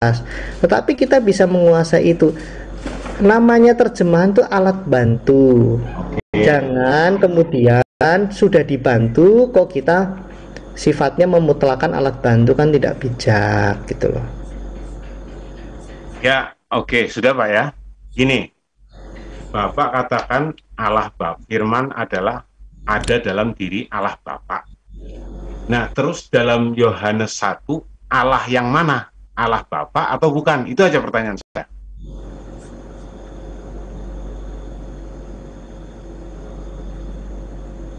atas. Tetapi kita bisa menguasai itu. Namanya terjemahan itu alat bantu. Jangan kemudian sudah dibantu kok kita sifatnya memutlakan alat bantu, kan tidak bijak gitu loh. Ya, oke, sudah Pak ya. Gini, Bapak katakan Allah Bapa, firman adalah ada dalam diri Allah Bapa. Nah, terus dalam Yohanes 1, Allah yang mana? Allah Bapa atau bukan? Itu aja pertanyaan saya.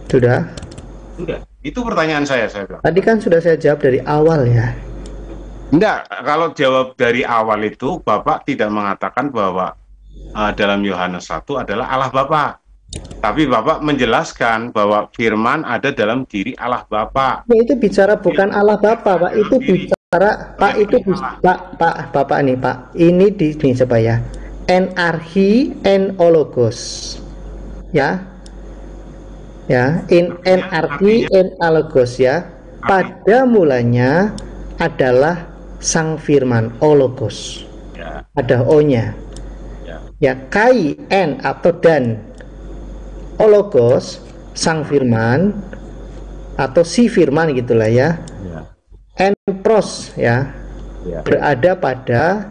Sudah? Sudah. Itu pertanyaan saya bilang. Tadi kan sudah saya jawab dari awal ya. Enggak, kalau jawab dari awal itu Bapak tidak mengatakan bahwa dalam Yohanes 1 adalah Allah Bapa. Tapi Bapak menjelaskan bahwa firman ada dalam diri Allah Bapa. Ya, itu bicara bukan Allah Bapa, Pak. Itu bicara Pak, itu Pak Bapak nih, Pak. Ini coba ya. Enarchi en ologos. Ya. Ya, enarchi en ologos ya. Pada mulanya adalah Sang Firman, ologos. Ya. Ada O-nya. Ya, kai en atau dan ologos, Sang Firman atau si Firman gitulah ya. En pros ya. Berada pada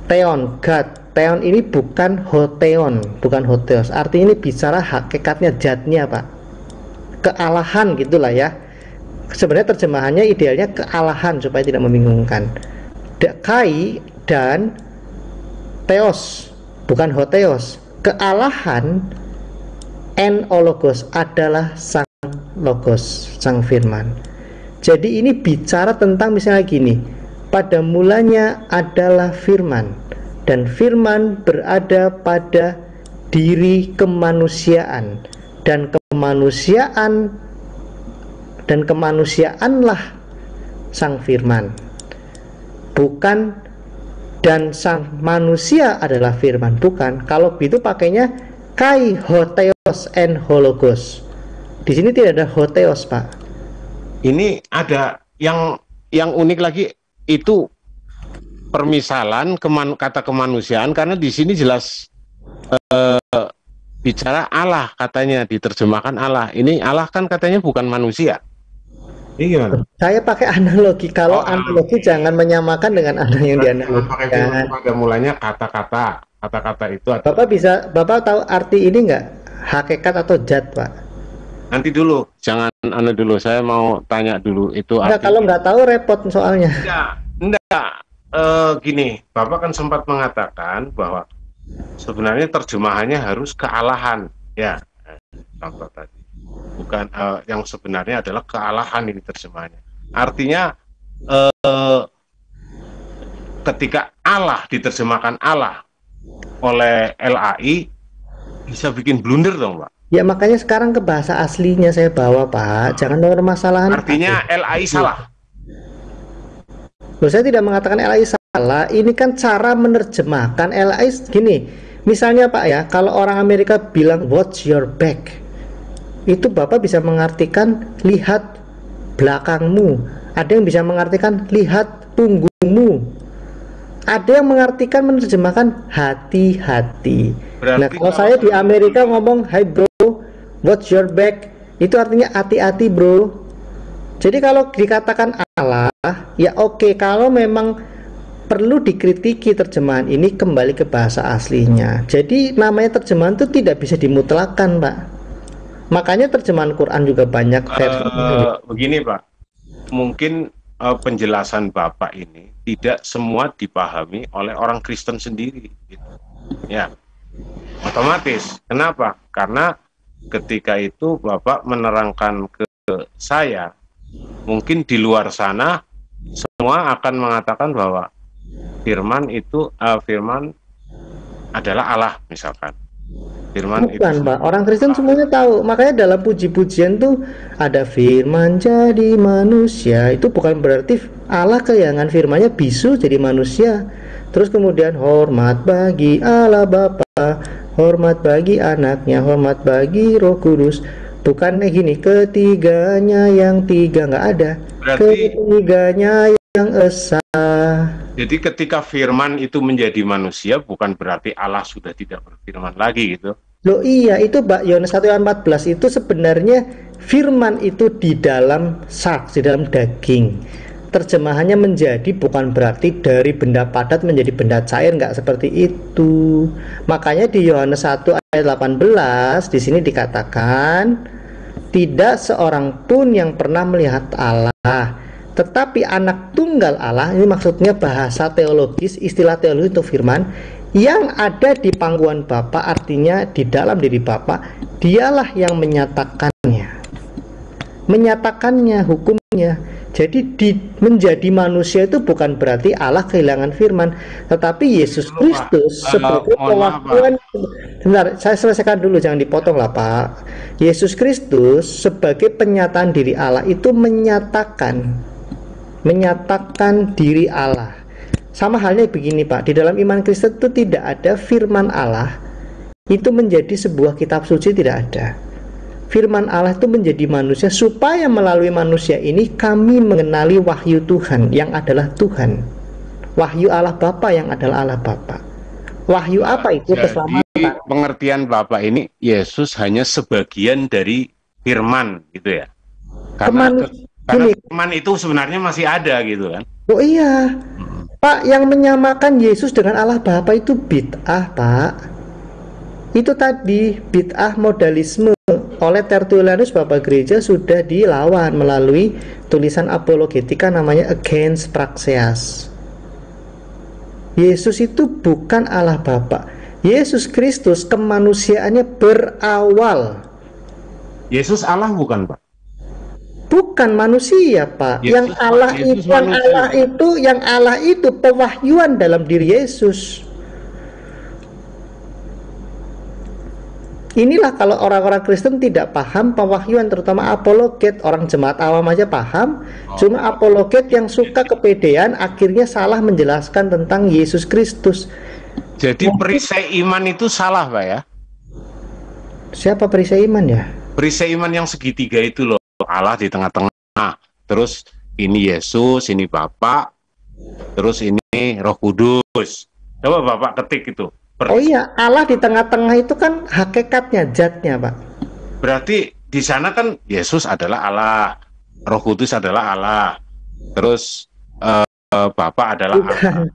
theon, God. Theon ini bukan hotheon, bukan hotheos. Artinya ini bicara hakikatnya, zatnya, Pak. Kealahan gitulah ya. Sebenarnya terjemahannya idealnya kealahan supaya tidak membingungkan. Kai dan theos, bukan hotheos. Kealahan en ologos adalah sang logos, sang firman. Jadi ini bicara tentang misalnya gini, pada mulanya adalah firman, dan firman berada pada diri kemanusiaan, dan kemanusiaanlah sang firman. Bukan dan sang manusia adalah firman, bukan. Kalau begitu pakainya kai hotheos en hologos. Di sini tidak ada hotheos, Pak. Ini ada yang unik lagi, itu permisalan kata kemanusiaan, karena di sini jelas bicara Allah, katanya diterjemahkan Allah. Ini Allah kan katanya bukan manusia. Ini gimana? Saya pakai analogi. Kalau analogi jangan menyamakan dengan ada yang dianalogikan. Pada mulanya kata-kata itu. Bapak tahu arti ini nggak? Hakikat atau zat, Pak? Nanti dulu, jangan dulu. Saya mau tanya dulu itu. Kalau nggak tahu repot soalnya. Enggak. Gini, Bapak kan sempat mengatakan bahwa sebenarnya terjemahannya harus kealahan, ya. Contoh tadi. Bukan yang sebenarnya adalah kealahan ini terjemahannya. Artinya ketika Allah diterjemahkan Allah oleh LAI bisa bikin blunder dong, Pak. Ya makanya sekarang ke bahasa aslinya saya bawa, Pak. Jangan ada permasalahan. Artinya LAI salah. Loh, saya tidak mengatakan LAI salah. Ini kan cara menerjemahkan LAI gini. Misalnya, Pak ya, kalau orang Amerika bilang watch your back, itu Bapak bisa mengartikan lihat belakangmu. Ada yang bisa mengartikan lihat punggungmu. Ada yang mengartikan menerjemahkan hati-hati. Nah, kalau saya di Amerika ngomong hi bro, watch your back, itu artinya hati-hati bro. Jadi kalau dikatakan Allah, ya oke. Kalau memang perlu dikritiki terjemahan ini, kembali ke bahasa aslinya. Jadi namanya terjemahan itu tidak bisa dimutlakan, Pak. Makanya terjemahan Quran juga banyak versi. Begini, Pak, mungkin penjelasan Bapak ini tidak semua dipahami oleh orang Kristen sendiri, gitu. Ya, otomatis. Kenapa? Karena ketika itu Bapak menerangkan ke saya, mungkin di luar sana semua akan mengatakan bahwa firman itu firman adalah Allah, misalkan. Firman Bukan, itu Pak. Orang Kristen semuanya tahu. Makanya dalam puji-pujian tuh ada firman jadi manusia. Itu bukan berarti Allah kehilangan firmannya bisu jadi manusia. Terus kemudian hormat bagi Allah Bapa, hormat bagi anaknya, hormat bagi Roh Kudus. Bukan kayak gini, ketiganya yang tiga, nggak ada. berarti Ketiganya yang esa. Jadi ketika firman itu menjadi manusia, bukan berarti Allah sudah tidak berfirman lagi gitu. Loh iya, itu Yohanes 1:14 itu sebenarnya firman itu di dalam sarx, di dalam daging. Terjemahannya menjadi bukan berarti dari benda padat menjadi benda cair, nggak seperti itu. Makanya di Yohanes 1 ayat 18 di sini dikatakan tidak seorang pun yang pernah melihat Allah, tetapi anak tunggal Allah, ini maksudnya bahasa teologis, istilah teologis untuk firman, yang ada di pangkuan Bapa, artinya di dalam diri Bapa, dialah yang menyatakannya hukumnya. Jadi menjadi manusia itu bukan berarti Allah kehilangan firman, tetapi Yesus Kristus sebagai pewahyuan. Bentar, saya selesaikan dulu, jangan dipotong lah Pak. Yesus Kristus sebagai penyataan diri Allah itu menyatakan diri Allah. Sama halnya begini Pak, di dalam iman Kristen itu tidak ada firman Allah itu menjadi sebuah kitab suci, tidak ada. Firman Allah itu menjadi manusia supaya melalui manusia ini kami mengenali wahyu Tuhan yang adalah Tuhan. Wahyu Allah Bapa yang adalah Allah Bapa. Wahyu apa itu? Keselamatan. Pengertian Bapak ini, Yesus hanya sebagian dari firman gitu ya. Karena firman itu sebenarnya masih ada gitu kan. Oh iya. Pak, yang menyamakan Yesus dengan Allah Bapa itu bid'ah, Pak. Itu tadi bid'ah modalisme oleh Tertullianus Bapak Gereja sudah dilawan melalui tulisan apologetika namanya Against Praxeas. Yesus itu bukan Allah Bapa. Yesus Kristus kemanusiaannya berawal. Yesus Allah bukan, Pak? Bukan manusia, Pak. Yesus, yang Allah itu pewahyuan dalam diri Yesus. Inilah kalau orang-orang Kristen tidak paham pewahyuan, terutama apologet, orang jemaat awam aja paham, cuma apologet yang suka kepedean akhirnya salah menjelaskan tentang Yesus Kristus. Jadi perisai iman itu salah, Pak ya? Siapa perisai iman ya? Perisai iman yang segitiga itu loh, Allah di tengah-tengah, terus ini Yesus, ini Bapak, terus ini Roh Kudus. Coba Bapak ketik itu. Oh iya, Allah di tengah-tengah itu kan hakikatnya, zatnya, Pak. Berarti di sana kan Yesus adalah Allah, Roh Kudus adalah Allah, terus Bapak adalah Allah.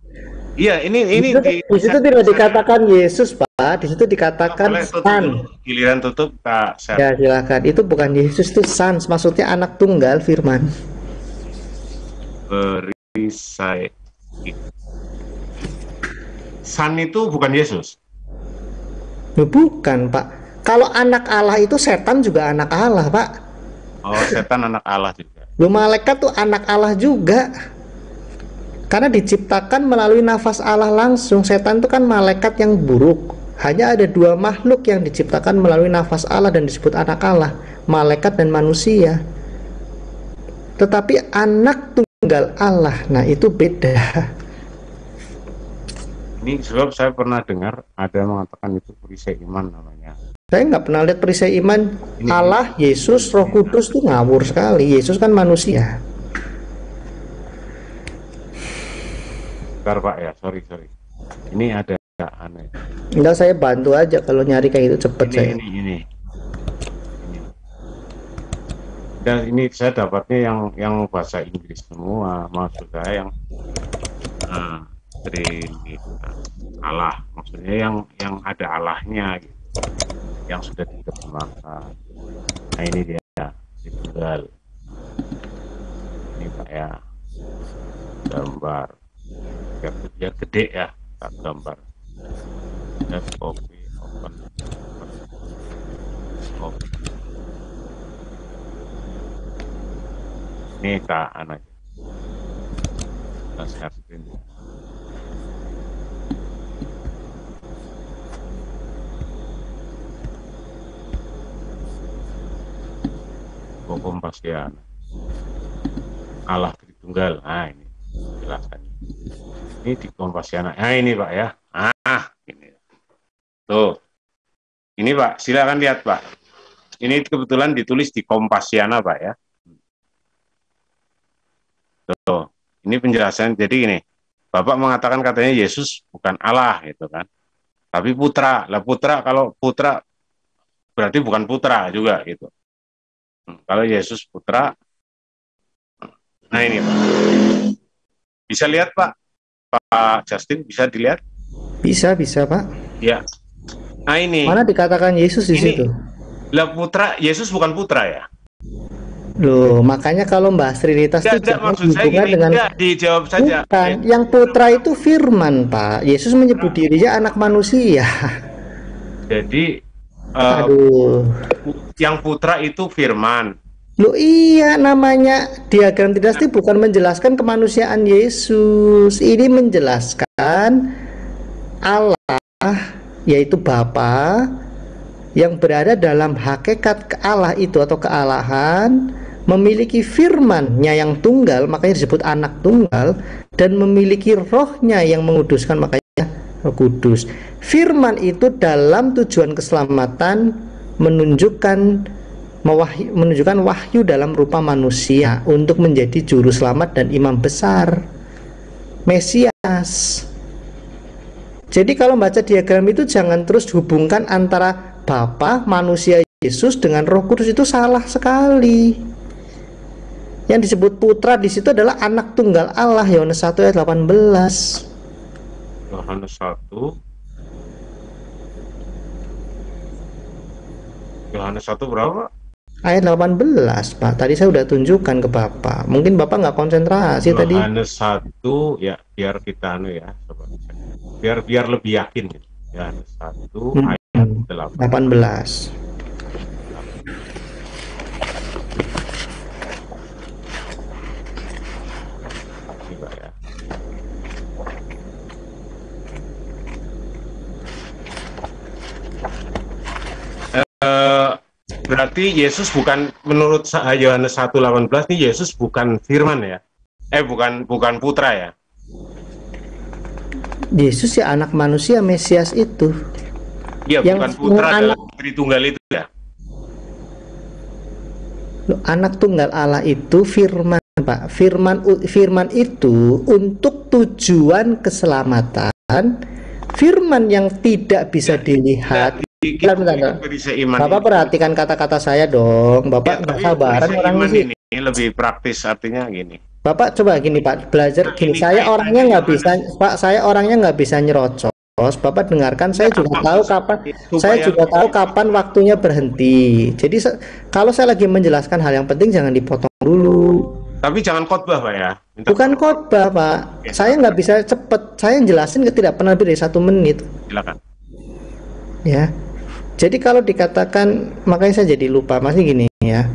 Iya, ini di situ tidak dikatakan Yesus, Pak. Di situ dikatakan Son. Giliran tutup, Kak. Ya, silakan. Itu bukan Yesus, itu Son, maksudnya anak tunggal firman. Perisai. Son itu bukan Yesus? Bukan, Pak. Kalau anak Allah itu setan juga anak Allah, Pak. Oh, setan anak Allah juga. Lu malaikat tuh anak Allah juga. Karena diciptakan melalui nafas Allah langsung. Setan itu kan malaikat yang buruk. Hanya ada dua makhluk yang diciptakan melalui nafas Allah dan disebut anak Allah, malaikat dan manusia. Tetapi anak tunggal Allah, nah itu beda. Ini sebab saya pernah dengar ada mengatakan itu perisai iman namanya. Saya nggak pernah lihat perisai iman. Allah, Yesus, Roh Kudus tuh ngawur sekali. Yesus kan manusia. Bentar Pak ya, sorry. Ini ada aneh. Enggak, saya bantu aja kalau nyari kayak gitu cepet saya. Ini. Dan ini saya dapatnya yang bahasa Inggris semua, maksud saya yang Allah, maksudnya yang ada Allahnya gitu, yang sudah diterjemahkan. Nah ini dia tunggal. Ini Pak ya, gambar biar gede ya, tak gambar. Copy, open. Ini Kak anak. Kita share screen. Kompasian Allah Tritunggal. Nah ini jelaskan. Ini di Kompasiana. Nah ini Pak ya. Ini. Tuh. Ini Pak, silakan lihat Pak. Ini kebetulan ditulis di Kompasiana Pak ya. Tuh. Ini penjelasan. Jadi ini, Bapak mengatakan katanya Yesus bukan Allah gitu kan, tapi putra. Lah putra, kalau putra berarti bukan putra juga gitu. Kalau Yesus putra, nah ini Pak. Bisa lihat Pak, Pak Justin bisa dilihat? Bisa Pak. Ya. Nah ini. Mana dikatakan Yesus di situ? Lah putra, Yesus bukan putra ya? Loh, makanya kalau bahas Trinitas itu jangan hubungan dengan dijawab saja. Bukan, yang putra itu firman, Pak. Yesus menyebut dirinya anak manusia. Jadi yang putra itu firman. Loh iya, namanya diagram dinasti bukan menjelaskan kemanusiaan Yesus. Ini menjelaskan Allah, yaitu Bapa, yang berada dalam hakikat Allah itu atau kealahan, memiliki firman-Nya yang tunggal, makanya disebut anak tunggal, dan memiliki rohnya yang menguduskan, makanya Roh Kudus. Firman itu dalam tujuan keselamatan menunjukkan wahyu dalam rupa manusia untuk menjadi juru selamat dan imam besar, Mesias. Jadi kalau baca diagram itu jangan terus hubungkan antara Bapa, manusia Yesus dengan Roh Kudus, itu salah sekali. Yang disebut putra di situ adalah anak tunggal Allah, Yohanes 1 ayat 18. Yohanes 1. Yohanes 1 berapa? Ayat 18, Pak. Tadi saya udah tunjukkan ke Bapak. Mungkin Bapak nggak konsentrasi tadi. Yohanes 1 ya, biar kita ya, sobat. Biar lebih yakin gitu. Yohanes 1 ayat 18. Berarti Yesus bukan, menurut Yohanes 1:18 nih, Yesus bukan firman ya? Bukan putra ya? Yesus ya anak manusia, Mesias itu. Iya, bukan putra dalam Tritunggal itu ya? Loh, anak tunggal Allah itu firman, Pak. Firman itu untuk tujuan keselamatan. Firman yang tidak bisa dilihat. Bapak perhatikan kata-kata saya dong. Bapak nggak sabaran orangnya sih. Ini lebih praktis, artinya gini. Bapak coba gini Pak, belajar gini. Saya orangnya nggak bisa, Pak. Saya orangnya nggak bisa nyerocos. Bapak dengarkan. Saya juga tahu kapan. Saya juga tahu kapan waktunya berhenti. Jadi kalau saya lagi menjelaskan hal yang penting jangan dipotong dulu. Tapi jangan khotbah Pak ya. Bukan khotbah Pak. Saya nggak bisa cepet. Saya jelasin tidak pernah lebih dari 1 menit. Silakan. Ya. Jadi kalau dikatakan, makanya saya jadi lupa, masih gini ya.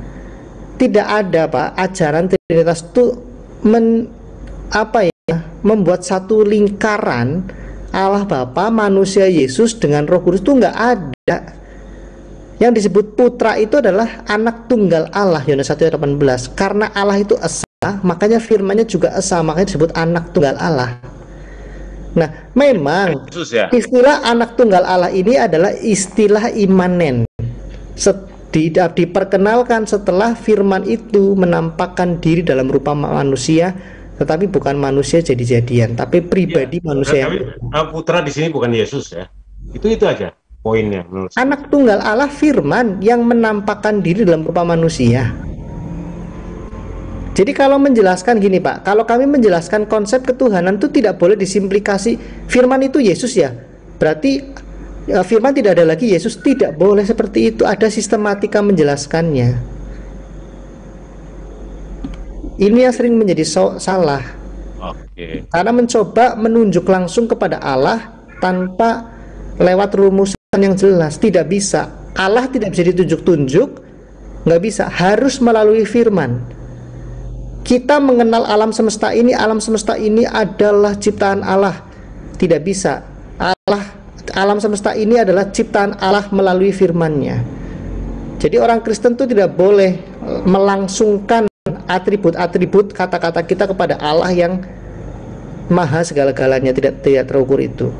Tidak ada Pak ajaran Trinitas itu membuat satu lingkaran Allah Bapa, manusia Yesus dengan Roh Kudus, itu nggak ada. Yang disebut putra itu adalah anak tunggal Allah, Yohanes 1 ayat 18. Karena Allah itu esa, makanya firman-Nya juga esa, makanya disebut anak tunggal Allah. Nah, memang istilah anak tunggal Allah ini adalah istilah imanen. Diperkenalkan setelah firman itu menampakkan diri dalam rupa manusia, tetapi bukan manusia jadi-jadian, tapi pribadi manusia. Putra di sini bukan Yesus ya. Itu aja poinnya. Anak tunggal Allah firman yang menampakkan diri dalam rupa manusia. Jadi kalau menjelaskan gini Pak, kalau kami menjelaskan konsep ketuhanan itu tidak boleh disimplikasi firman itu Yesus ya, berarti firman tidak ada lagi Yesus, tidak boleh seperti itu. Ada sistematika menjelaskannya. Ini yang sering menjadi salah. Karena mencoba menunjuk langsung kepada Allah tanpa lewat rumusan yang jelas, tidak bisa. Allah tidak bisa ditunjuk-tunjuk, nggak bisa, harus melalui firman. Kita mengenal alam semesta ini adalah ciptaan Allah. Tidak bisa. Alam semesta ini adalah ciptaan Allah melalui firman-Nya. Jadi orang Kristen itu tidak boleh melangsungkan atribut-atribut kata-kata kita kepada Allah yang maha segala-galanya, tidak terukur itu.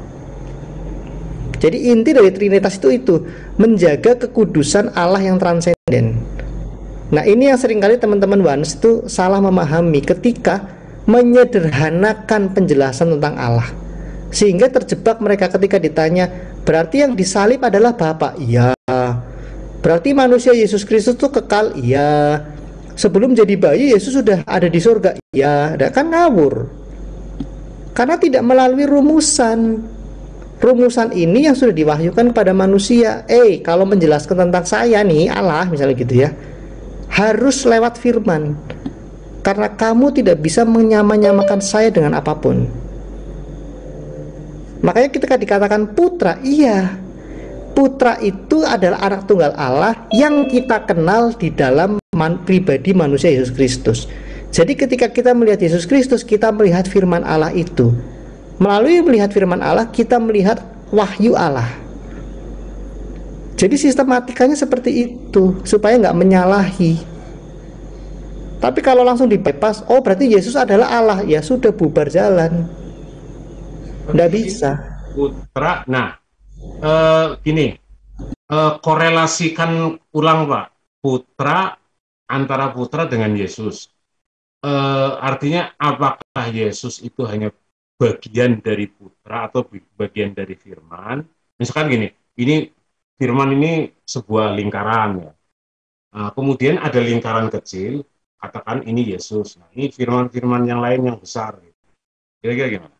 Jadi inti dari Trinitas itu menjaga kekudusan Allah yang transenden. Nah, ini yang seringkali teman-teman Yohanes itu salah memahami ketika menyederhanakan penjelasan tentang Allah, sehingga terjebak mereka ketika ditanya, berarti yang disalib adalah Bapa? Iya. Berarti manusia Yesus Kristus itu kekal? Iya. Sebelum jadi bayi Yesus sudah ada di surga? Iya. Kan ngawur, karena tidak melalui rumusan. Rumusan ini yang sudah diwahyukan kepada manusia. Kalau menjelaskan tentang saya nih, Allah misalnya gitu ya, harus lewat firman. Karena kamu tidak bisa menyamakan saya dengan apapun. Makanya ketika dikatakan putra, iya, putra itu adalah anak tunggal Allah yang kita kenal di dalam pribadi manusia Yesus Kristus. Jadi ketika kita melihat Yesus Kristus, kita melihat firman Allah itu. Melalui melihat firman Allah, kita melihat wahyu Allah. Jadi sistematikanya seperti itu, supaya nggak menyalahi. Tapi kalau langsung dibypass, oh berarti Yesus adalah Allah, ya sudah, bubar jalan. Nggak bisa. Putra, nah gini, korelasikan ulang Pak, putra, antara putra dengan Yesus. Artinya apakah Yesus itu hanya bagian dari putra atau bagian dari firman? Misalkan gini, ini firman ini sebuah lingkaran ya. Kemudian ada lingkaran kecil, katakan ini Yesus. Nah, ini firman-firman yang lain yang besar. Kira-kira gimana?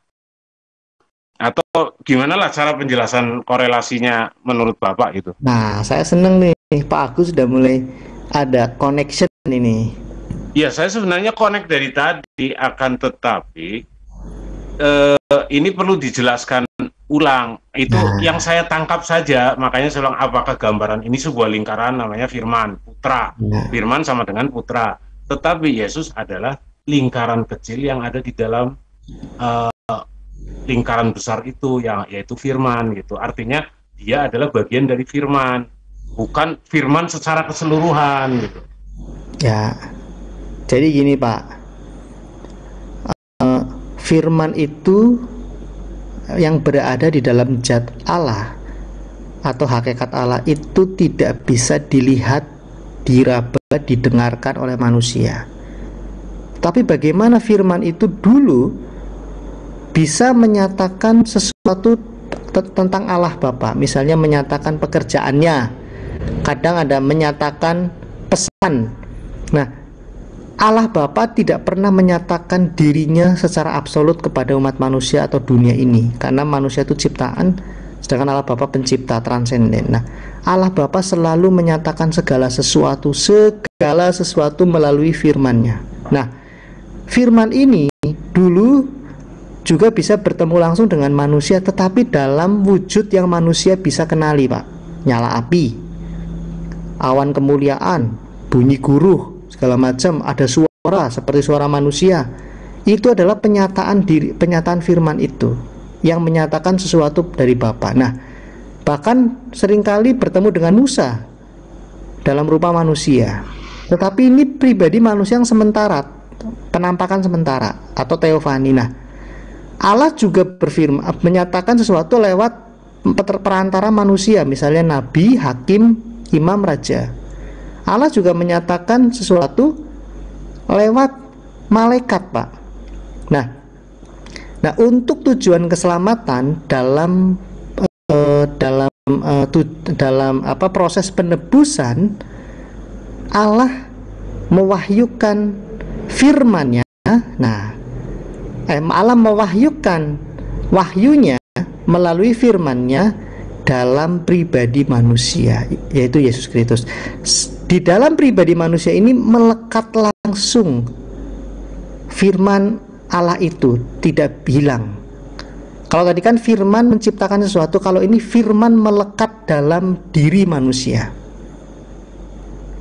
Atau gimana lah cara penjelasan korelasinya menurut Bapak gitu? Nah, saya seneng nih, Pak Agus sudah mulai ada connection ini. Ya, saya sebenarnya connect dari tadi, akan tetapi ini perlu dijelaskan ulang. Itu yang saya tangkap saja, makanya saya bilang apakah gambaran ini sebuah lingkaran namanya firman, putra. Firman sama dengan putra. Tetapi Yesus adalah lingkaran kecil yang ada di dalam lingkaran besar itu, yaitu firman gitu. Artinya dia adalah bagian dari firman, bukan firman secara keseluruhan gitu. Ya, jadi gini Pak, firman itu yang berada di dalam zat Allah atau hakikat Allah itu tidak bisa dilihat, diraba, didengarkan oleh manusia. Tapi bagaimana firman itu dulu bisa menyatakan sesuatu tentang Allah Bapa, misalnya menyatakan pekerjaannya, kadang ada menyatakan pesan. Nah, Allah Bapa tidak pernah menyatakan dirinya secara absolut kepada umat manusia atau dunia ini, karena manusia itu ciptaan, sedangkan Allah Bapa pencipta transenden. Nah, Allah Bapa selalu menyatakan segala sesuatu melalui firman-Nya. Nah, firman ini dulu juga bisa bertemu langsung dengan manusia, tetapi dalam wujud yang manusia bisa kenali Pak. Nyala api, awan kemuliaan, bunyi guruh, segala macam, ada suara seperti suara manusia. Itu adalah penyataan firman itu yang menyatakan sesuatu dari Bapa. Nah, bahkan seringkali bertemu dengan Musa dalam rupa manusia. Tetapi ini pribadi manusia yang sementara, penampakan sementara atau teofani. Nah, Allah juga berfirman, menyatakan sesuatu lewat perantara manusia, misalnya nabi, hakim, imam, raja. Allah juga menyatakan sesuatu lewat malaikat, Pak. Nah, untuk tujuan keselamatan dalam proses penebusan, Allah mewahyukan firman-Nya. Nah, Allah mewahyukan wahyunya melalui firman-Nya dalam pribadi manusia, yaitu Yesus Kristus. Di dalam pribadi manusia ini melekat langsung firman Allah itu, tidak hilang. Kalau tadi kan firman menciptakan sesuatu, kalau ini firman melekat dalam diri manusia.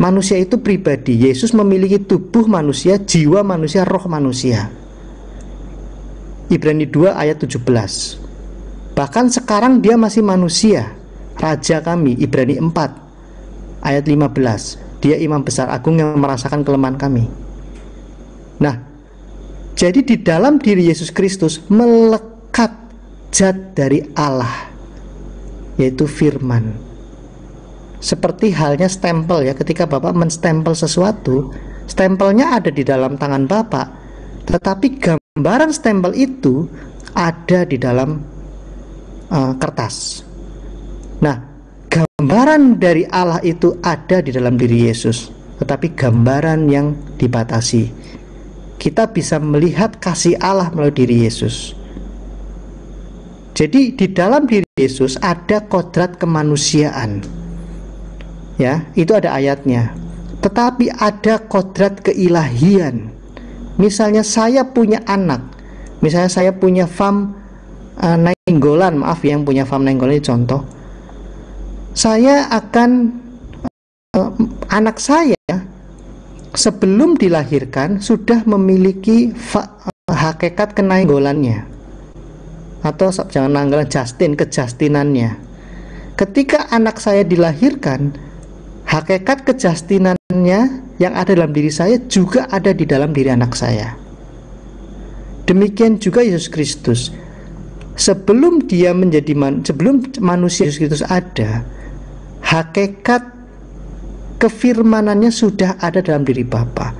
Manusia itu pribadi. Yesus memiliki tubuh manusia, jiwa manusia, roh manusia. Ibrani 2 ayat 17. Bahkan sekarang dia masih manusia, raja kami. Ibrani 4 ayat 15. Dia imam besar agung yang merasakan kelemahan kami. Nah, jadi di dalam diri Yesus Kristus melekat zat dari Allah, yaitu firman. Seperti halnya stempel ya, ketika Bapak menstempel sesuatu, stempelnya ada di dalam tangan Bapak, tetapi gambaran stempel itu ada di dalam kertas. Nah, gambaran dari Allah itu ada di dalam diri Yesus, tetapi gambaran yang dibatasi. Kita bisa melihat kasih Allah melalui diri Yesus. Jadi di dalam diri Yesus ada kodrat kemanusiaan. Ya, itu ada ayatnya. Tetapi ada kodrat keilahian. Misalnya saya punya anak, misalnya saya punya farm nainggolan, maaf yang punya farm nainggolan ini contoh. Saya akan anak saya sebelum dilahirkan sudah memiliki hakikat kenainggolannya, atau jangan nanggalan kejastinannya. Ketika anak saya dilahirkan, hakikat kejastinannya yang ada dalam diri saya juga ada di dalam diri anak saya. Demikian juga Yesus Kristus. Sebelum dia menjadi sebelum manusia Yesus Kristus ada, hakikat kefirmanannya sudah ada dalam diri Bapa.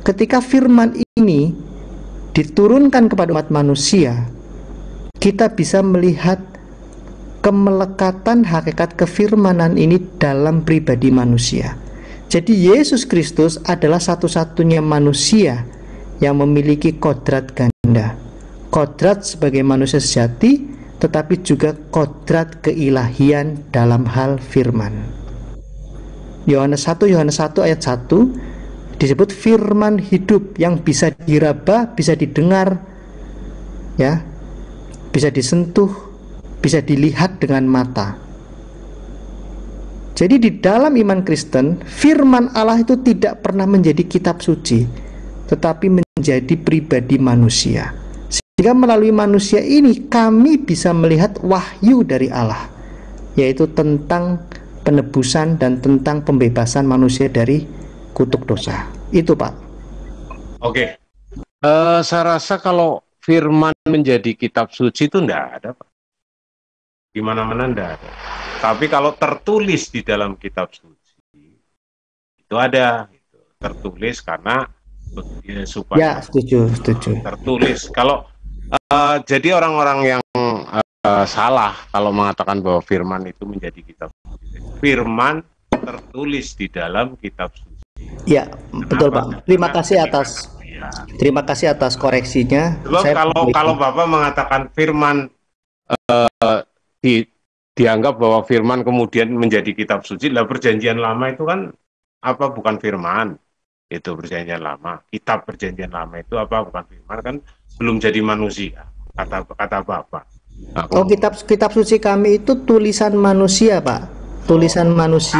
Ketika firman ini diturunkan kepada umat manusia, kita bisa melihat kemelekatan hakikat kefirmanan ini dalam pribadi manusia. Jadi Yesus Kristus adalah satu-satunya manusia yang memiliki kodrat ganda. Kodrat sebagai manusia sejati, tetapi juga kodrat keilahian dalam hal firman. Yohanes 1 ayat 1 disebut firman hidup yang bisa diraba, bisa didengar, ya, bisa disentuh, bisa dilihat dengan mata. Jadi di dalam iman Kristen, firman Allah itu tidak pernah menjadi kitab suci, tetapi menjadi pribadi manusia. Sehingga melalui manusia ini kami bisa melihat wahyu dari Allah, yaitu tentang penebusan dan tentang pembebasan manusia dari kutuk dosa. Itu Pak. Oke. Saya rasa kalau firman menjadi kitab suci itu enggak ada Pak. Di mana-mana enggak ada. Tapi kalau tertulis di dalam kitab suci itu ada, gitu. Tertulis karena supaya setuju. Tertulis. Kalau jadi orang-orang yang salah kalau mengatakan bahwa firman itu menjadi kitab suci. Firman tertulis di dalam kitab suci. Ya, betul Pak. Terima kasih atas koreksinya. Sebab kalau Bapak mengatakan firman dianggap bahwa firman kemudian menjadi kitab suci, lah perjanjian lama itu kan apa bukan firman? Itu perjanjian lama. Kitab perjanjian lama itu apa bukan firman, kan belum jadi manusia, kata Bapak. Nah, kitab suci kami itu tulisan manusia Pak. Tulisan manusia.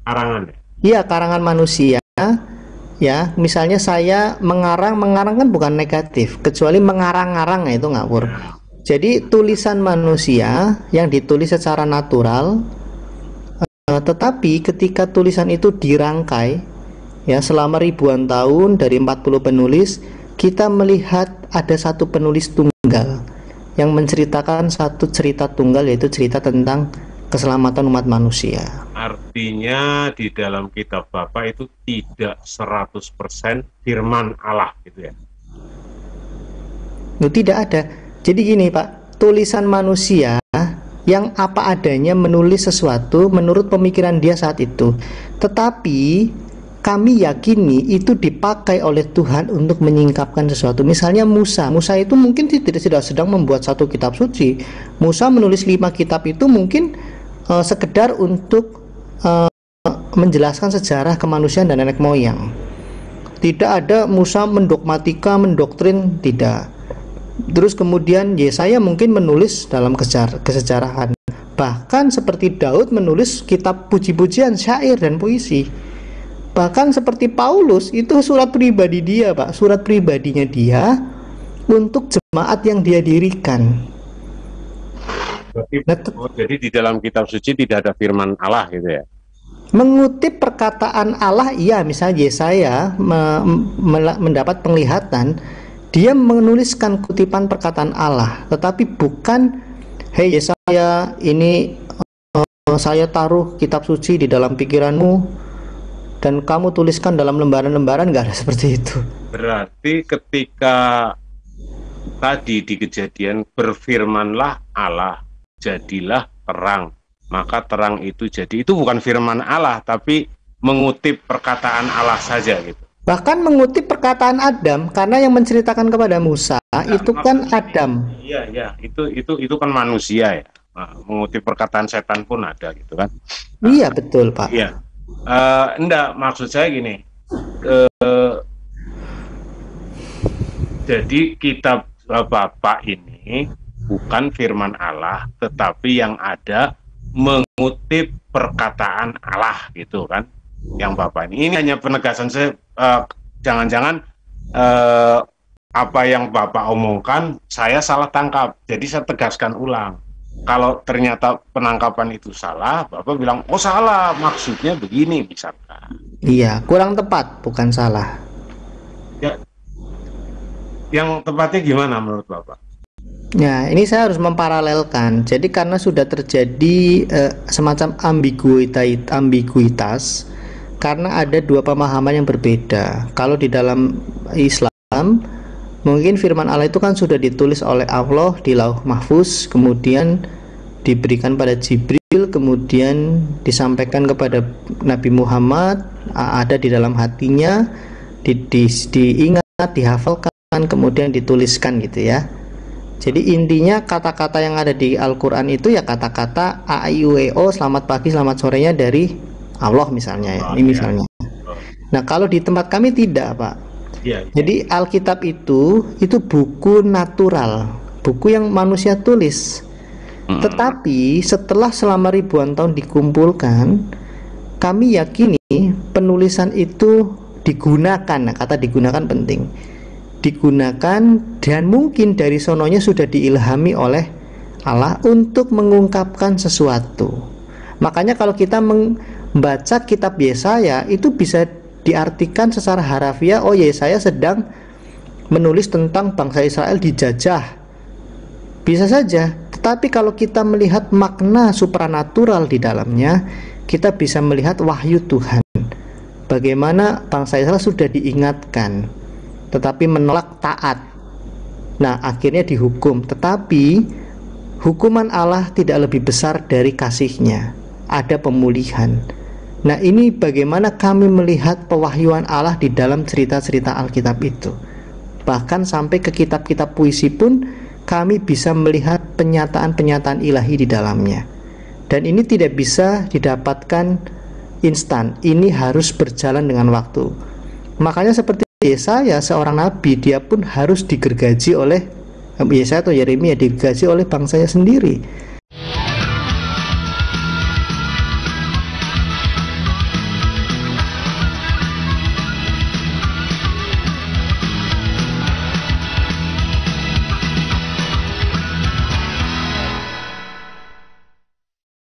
Karangan. Iya, karangan manusia. Ya, misalnya saya mengarang kan bukan negatif, kecuali mengarang-arang itu ngawur. Jadi tulisan manusia yang ditulis secara natural, tetapi ketika tulisan itu dirangkai ya selama ribuan tahun dari 40 penulis, kita melihat ada satu penulis tunggal yang menceritakan satu cerita tunggal, yaitu cerita tentang keselamatan umat manusia. Artinya di dalam kitab Bapak itu tidak 100% firman Allah gitu ya? Tidak ada. Jadi gini Pak, tulisan manusia yang apa adanya menulis sesuatu menurut pemikiran dia saat itu. Tetapi kami yakini itu dipakai oleh Tuhan untuk menyingkapkan sesuatu. Misalnya Musa itu mungkin tidak sedang membuat satu kitab suci. Musa menulis 5 kitab itu mungkin sekedar untuk menjelaskan sejarah kemanusiaan dan nenek moyang. Tidak ada Musa mendogmatika, mendoktrin, tidak. Terus kemudian Yesaya mungkin menulis dalam kesejarahan. Bahkan seperti Daud menulis kitab puji-pujian, syair dan puisi. Bahkan seperti Paulus itu surat pribadi dia Pak, surat pribadinya dia untuk jemaat yang dia dirikan. Jadi di dalam kitab suci tidak ada firman Allah gitu ya? Mengutip perkataan Allah, iya, misalnya Yesaya mendapat penglihatan, dia menuliskan kutipan perkataan Allah, tetapi bukan, hei Yesaya, ini saya taruh kitab suci di dalam pikiranmu dan kamu tuliskan dalam lembaran-lembaran, nggak ada seperti itu. Berarti ketika tadi di Kejadian berfirmanlah Allah, jadilah terang. Maka terang itu jadi. Itu bukan firman Allah, tapi mengutip perkataan Allah saja gitu. Bahkan mengutip perkataan Adam, karena yang menceritakan kepada Musa itu kan Adam. Iya, itu kan manusia ya. Nah, mengutip perkataan setan pun ada gitu kan. Iya, betul, Pak. Iya. Enggak, maksud saya gini. Jadi kitab Bapak ini bukan firman Allah, tetapi yang ada mengutip perkataan Allah gitu kan. Yang Bapak ini hanya penegasan saya, jangan-jangan apa yang Bapak omongkan saya salah tangkap. Jadi saya tegaskan ulang. Kalau ternyata penangkapan itu salah, Bapak bilang, oh salah, maksudnya begini misalkan. Iya, kurang tepat, bukan salah. Ya, yang tepatnya gimana menurut Bapak? Ya, ini saya harus memparalelkan. Jadi karena sudah terjadi semacam ambiguitas, karena ada dua pemahaman yang berbeda. Kalau di dalam Islam, mungkin firman Allah itu kan sudah ditulis oleh Allah di Lauh Mahfuz, kemudian diberikan pada Jibril, kemudian disampaikan kepada Nabi Muhammad, ada di dalam hatinya, diingat, dihafalkan, kemudian dituliskan gitu ya. Jadi intinya kata-kata yang ada di Al-Quran itu ya kata-kata a, i, u, e, o, selamat pagi, selamat sorenya dari Allah misalnya ya. Ini misalnya. Nah, kalau di tempat kami tidak, Pak. Ya. Jadi Alkitab itu buku natural, buku yang manusia tulis. Tetapi setelah selama ribuan tahun dikumpulkan, kami yakini penulisan itu digunakan. Nah, kata digunakan penting. Digunakan dan mungkin dari sononya sudah diilhami oleh Allah untuk mengungkapkan sesuatu. Makanya kalau kita membaca kitab Yesaya itu bisa diartikan secara harafiah, oh Yesaya sedang menulis tentang bangsa Israel dijajah. Bisa saja, tetapi kalau kita melihat makna supranatural di dalamnya, kita bisa melihat wahyu Tuhan. Bagaimana bangsa Israel sudah diingatkan, tetapi menolak taat. Nah, akhirnya dihukum. Tetapi hukuman Allah tidak lebih besar dari kasih-Nya. Ada pemulihan. Nah, ini bagaimana kami melihat pewahyuan Allah di dalam cerita-cerita Alkitab itu. Bahkan sampai ke kitab-kitab puisi pun kami bisa melihat penyataan-penyataan ilahi di dalamnya. Dan ini tidak bisa didapatkan instan. Ini harus berjalan dengan waktu. Makanya seperti Yesaya, seorang nabi, dia pun harus digergaji oleh Yesaya atau Yeremia, digergaji oleh bangsanya sendiri.